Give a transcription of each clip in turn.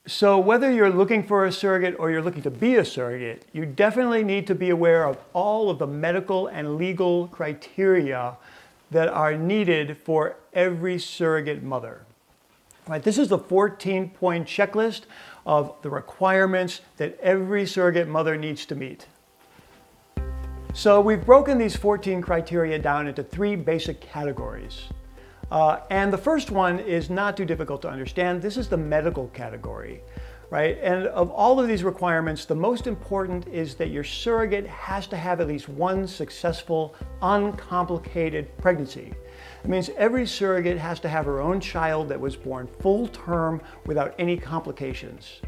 So whether you're looking for a surrogate or you're looking to be a surrogate, you definitely need to be aware of all of the medical and legal criteria that are needed for every surrogate mother. Right, this is the 14-point checklist of the requirements that every surrogate mother needs to meet. So we've broken these 14 criteria down into 3 basic categories. And the first one is not too difficult to understand. This is the medical category, right? And of all of these requirements, the most important is that your surrogate has to have at least one successful, uncomplicated pregnancy. It means every surrogate has to have her own child that was born full term without any complications.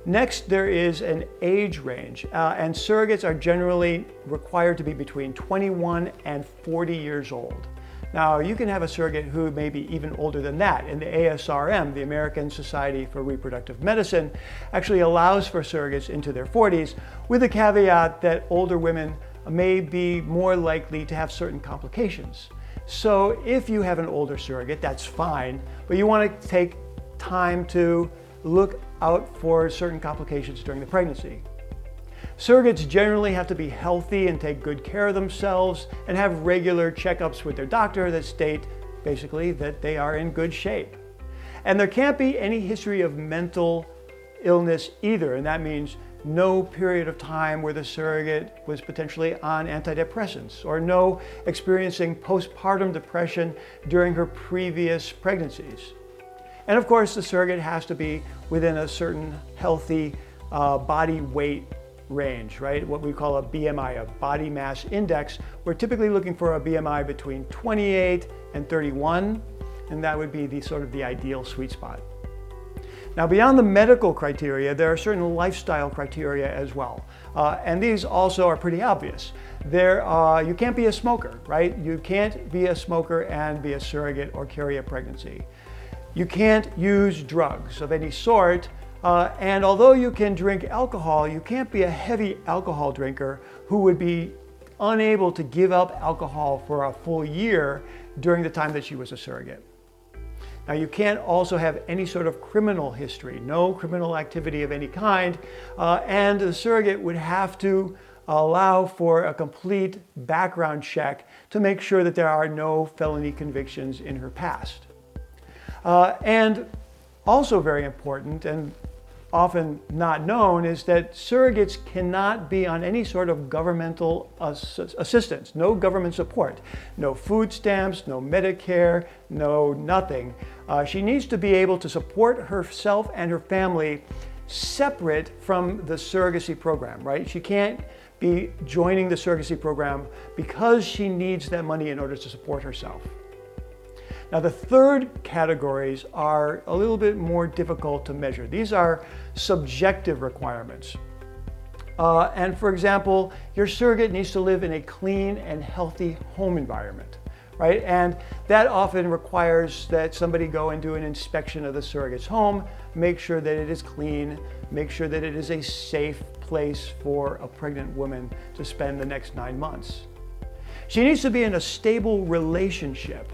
Next, there is an age range, and surrogates are generally required to be between 21 and 40 years old. Now, you can have a surrogate who may be even older than that. And the ASRM, the American Society for Reproductive Medicine, actually allows for surrogates into their 40s, with the caveat that older women may be more likely to have certain complications. So if you have an older surrogate, that's fine, but you want to take time to look out for certain complications during the pregnancy. Surrogates generally have to be healthy and take good care of themselves and have regular checkups with their doctor that state basically that they are in good shape. And there can't be any history of mental illness either, and that means no period of time where the surrogate was potentially on antidepressants or no experiencing postpartum depression during her previous pregnancies. And of course, the surrogate has to be within a certain healthy body weight range, right? What we call a BMI, a body mass index. We're typically looking for a BMI between 28 and 31, and that would be the sort of the ideal sweet spot. Now, beyond the medical criteria, there are certain lifestyle criteria as well. And these also are pretty obvious. You can't be a smoker, right? You can't be a smoker and be a surrogate or carry a pregnancy. You can't use drugs of any sort. And although you can drink alcohol, you can't be a heavy alcohol drinker who would be unable to give up alcohol for a full year during the time that she was a surrogate. Now, you can't also have any sort of criminal history, no criminal activity of any kind, and the surrogate would have to allow for a complete background check to make sure that there are no felony convictions in her past. And also very important, and often not known, is that surrogates cannot be on any sort of governmental assistance, no government support, no food stamps, no Medicare, no nothing. She needs to be able to support herself and her family separate from the surrogacy program, right? She can't be joining the surrogacy program because she needs that money in order to support herself. Now, the third categories are a little bit more difficult to measure. These are subjective requirements. And for example, your surrogate needs to live in a clean and healthy home environment, right? And that often requires that somebody go and do an inspection of the surrogate's home, make sure that it is clean, make sure that it is a safe place for a pregnant woman to spend the next 9 months. She needs to be in a stable relationship.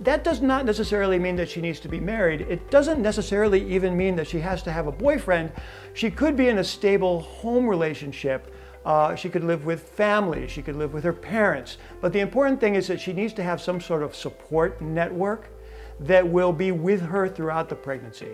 That does not necessarily mean that she needs to be married. It doesn't necessarily even mean that she has to have a boyfriend. She could be in a stable home relationship. She could live with family. She could live with her parents. But the important thing is that she needs to have some sort of support network that will be with her throughout the pregnancy.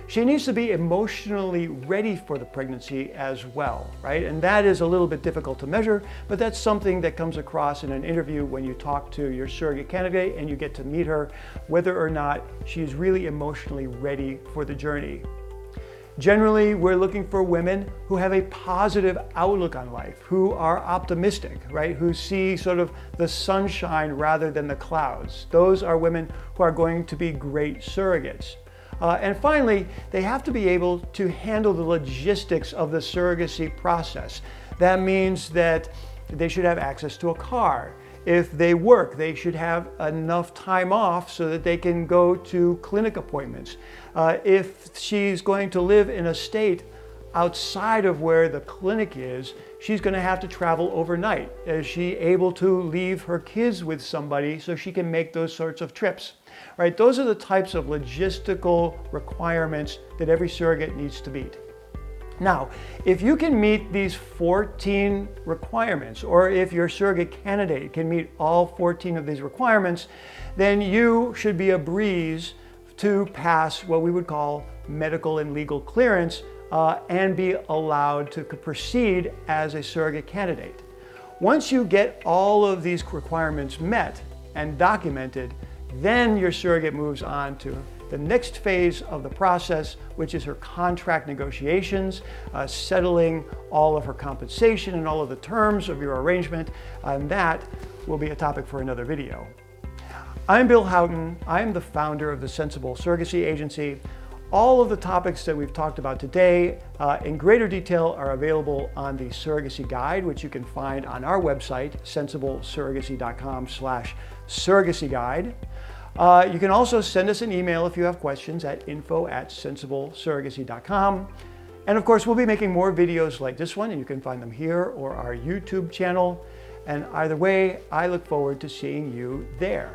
She needs to be emotionally ready for the pregnancy as well, right? And that is a little bit difficult to measure, but that's something that comes across in an interview when you talk to your surrogate candidate and you get to meet her, whether or not she's really emotionally ready for the journey. Generally, we're looking for women who have a positive outlook on life, who are optimistic, right? Who see sort of the sunshine rather than the clouds. Those are women who are going to be great surrogates. And finally, they have to be able to handle the logistics of the surrogacy process. That means that they should have access to a car. If they work, they should have enough time off so that they can go to clinic appointments. If she's going to live in a state outside of where the clinic is, she's going to have to travel overnight. Is she able to leave her kids with somebody so she can make those sorts of trips? Right? Those are the types of logistical requirements that every surrogate needs to meet. Now, if you can meet these 14 requirements, or if your surrogate candidate can meet all 14 of these requirements, then you should be a breeze to pass what we would call medical and legal clearance and be allowed to proceed as a surrogate candidate. Once you get all of these requirements met and documented, then your surrogate moves on to the next phase of the process, which is her contract negotiations, settling all of her compensation and all of the terms of your arrangement, and that will be a topic for another video. I'm Bill Houghton. I'm the founder of the Sensible Surrogacy Agency. All of the topics that we've talked about today in greater detail are available on the Surrogacy Guide, which you can find on our website, sensiblesurrogacy.com/surrogacy guide. You can also send us an email if you have questions at info@sensiblesurrogacy.com. And of course, we'll be making more videos like this one, and you can find them here or our YouTube channel. And either way, I look forward to seeing you there.